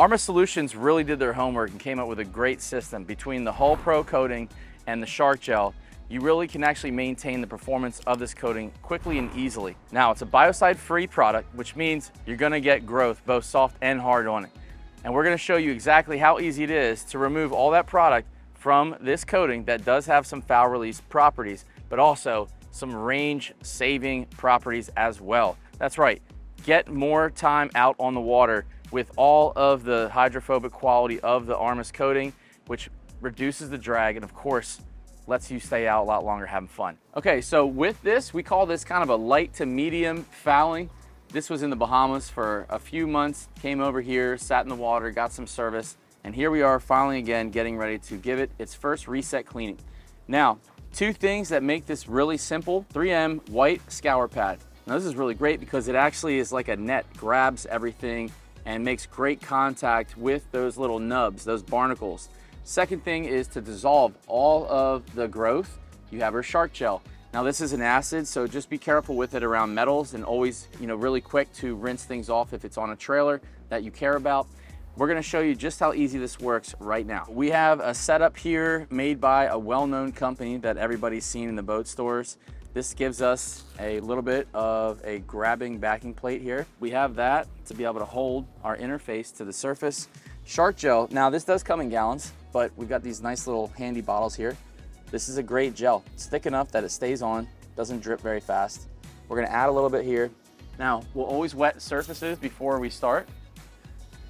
Armus Solutions really did their homework and came up with a great system. Between the Hull Pro coating and the Shark Gel, you really can actually maintain the performance of this coating quickly and easily. Now, it's a biocide-free product, which means you're gonna get growth, both soft and hard on it. And we're gonna show you exactly how easy it is to remove all that product from this coating that does have some foul release properties, but also some range-saving properties as well. That's right, get more time out on the water with all of the hydrophobic quality of the Armus coating, which reduces the drag and of course, lets you stay out a lot longer having fun. Okay, so with this, we call this kind of a light to medium fouling. This was in the Bahamas for a few months, came over here, sat in the water, got some service, and here we are finally again getting ready to give it its first reset cleaning. Now, two things that make this really simple: 3M white scour pad. Now this is really great because it actually is like a net, grabs everything and makes great contact with those little nubs, those barnacles. Second thing is to dissolve all of the growth. You have our Shark Gel. Now this is an acid, so just be careful with it around metals and always, really quick to rinse things off if it's on a trailer that you care about. We're gonna show you just how easy this works right now. We have a setup here made by a well-known company that everybody's seen in the boat stores. This gives us a little bit of a grabbing backing plate here. We have that to be able to hold our interface to the surface. Shark Gel, now this does come in gallons, but we've got these nice little handy bottles here. This is a great gel. It's thick enough that it stays on, doesn't drip very fast. We're gonna add a little bit here. Now, we'll always wet surfaces before we start.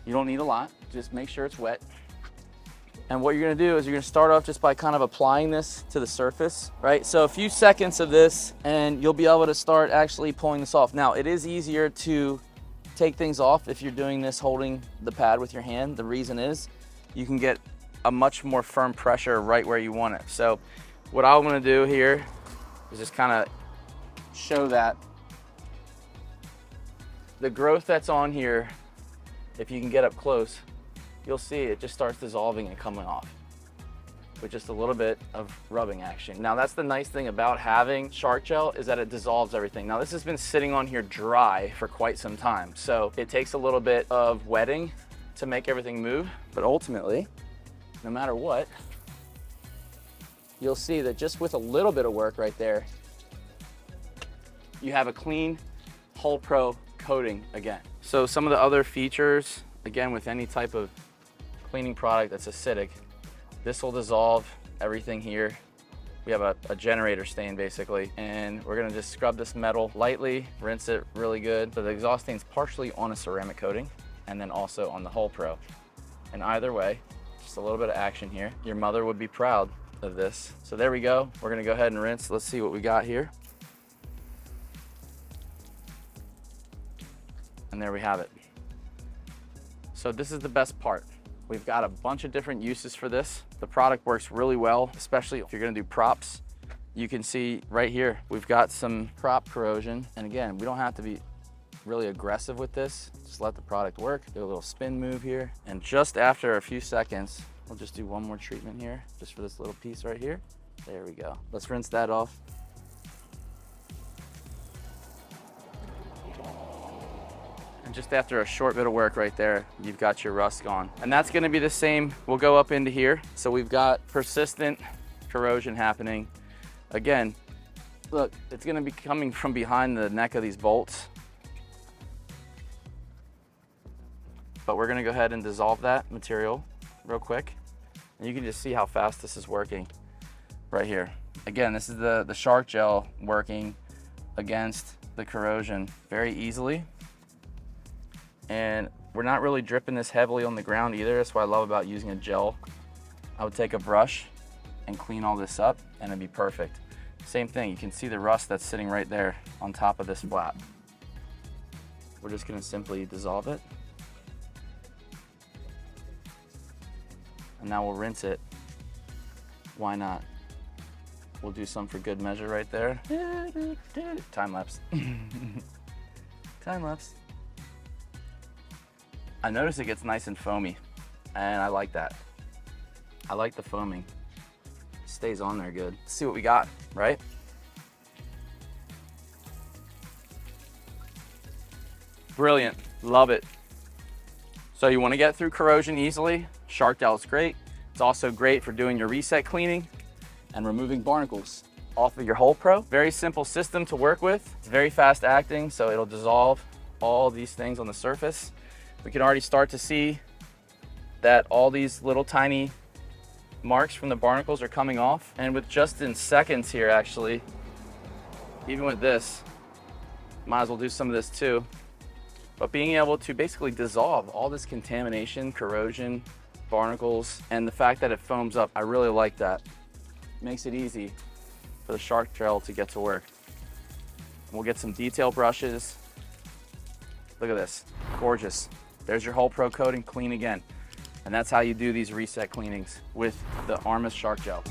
You don't need a lot, just make sure it's wet. And what you're gonna do is you're gonna start off just by kind of applying this to the surface, right? So a few seconds of this and you'll be able to start actually pulling this off. Now, it is easier to take things off if you're doing this holding the pad with your hand. The reason is you can get a much more firm pressure right where you want it. So what I'm gonna do here is just kind of show that the growth that's on here, if you can get up close, you'll see it just starts dissolving and coming off with just a little bit of rubbing action. Now that's the nice thing about having Shark Gel is that it dissolves everything. Now this has been sitting on here dry for quite some time, so it takes a little bit of wetting to make everything move, but ultimately, no matter what, you'll see that just with a little bit of work right there, you have a clean Hull Pro coating again. So some of the other features, again, with any type of cleaning product that's acidic, this will dissolve everything here. We have a generator stain basically, and we're gonna just scrub this metal lightly, rinse it really good. So the exhaust stain's partially on a ceramic coating and then also on the Hull Pro. And either way, just a little bit of action here. Your mother would be proud of this. So there we go. We're gonna go ahead and rinse. Let's see what we got here. And there we have it. So this is the best part. We've got a bunch of different uses for this. The product works really well, especially if you're gonna do props. You can see right here, we've got some prop corrosion. And again, we don't have to be really aggressive with this. Just let the product work. Do a little spin move here. And just after a few seconds, we'll just do one more treatment here, just for this little piece right here. There we go. Let's rinse that off. And just after a short bit of work right there, you've got your rust gone. And that's gonna be the same. We'll go up into here. So we've got persistent corrosion happening. Again, look, it's gonna be coming from behind the neck of these bolts. But we're gonna go ahead and dissolve that material real quick. And you can just see how fast this is working right here. Again, this is the Shark Gel working against the corrosion very easily. And we're not really dripping this heavily on the ground either. That's what I love about using a gel. I would take a brush and clean all this up and it'd be perfect. Same thing, you can see the rust that's sitting right there on top of this flap. We're just gonna simply dissolve it. And now we'll rinse it. Why not? We'll do some for good measure right there. Time lapse. Time lapse. I notice it gets nice and foamy, and I like that. I like the foaming. It stays on there good. Let's see what we got, right? Brilliant, love it. So you want to get through corrosion easily. Shark gel is great. It's also great for doing your reset cleaning and removing barnacles off of your Hole Pro. Very simple system to work with. It's very fast acting, so it'll dissolve all these things on the surface. We can already start to see that all these little tiny marks from the barnacles are coming off. And with just in seconds here, actually, even with this, might as well do some of this too. But being able to basically dissolve all this contamination, corrosion, barnacles, and the fact that it foams up, I really like that. Makes it easy for the shark gel to get to work. We'll get some detail brushes. Look at this, gorgeous. There's your Hole Pro coating, clean again. And that's how you do these reset cleanings with the Armus shark gel.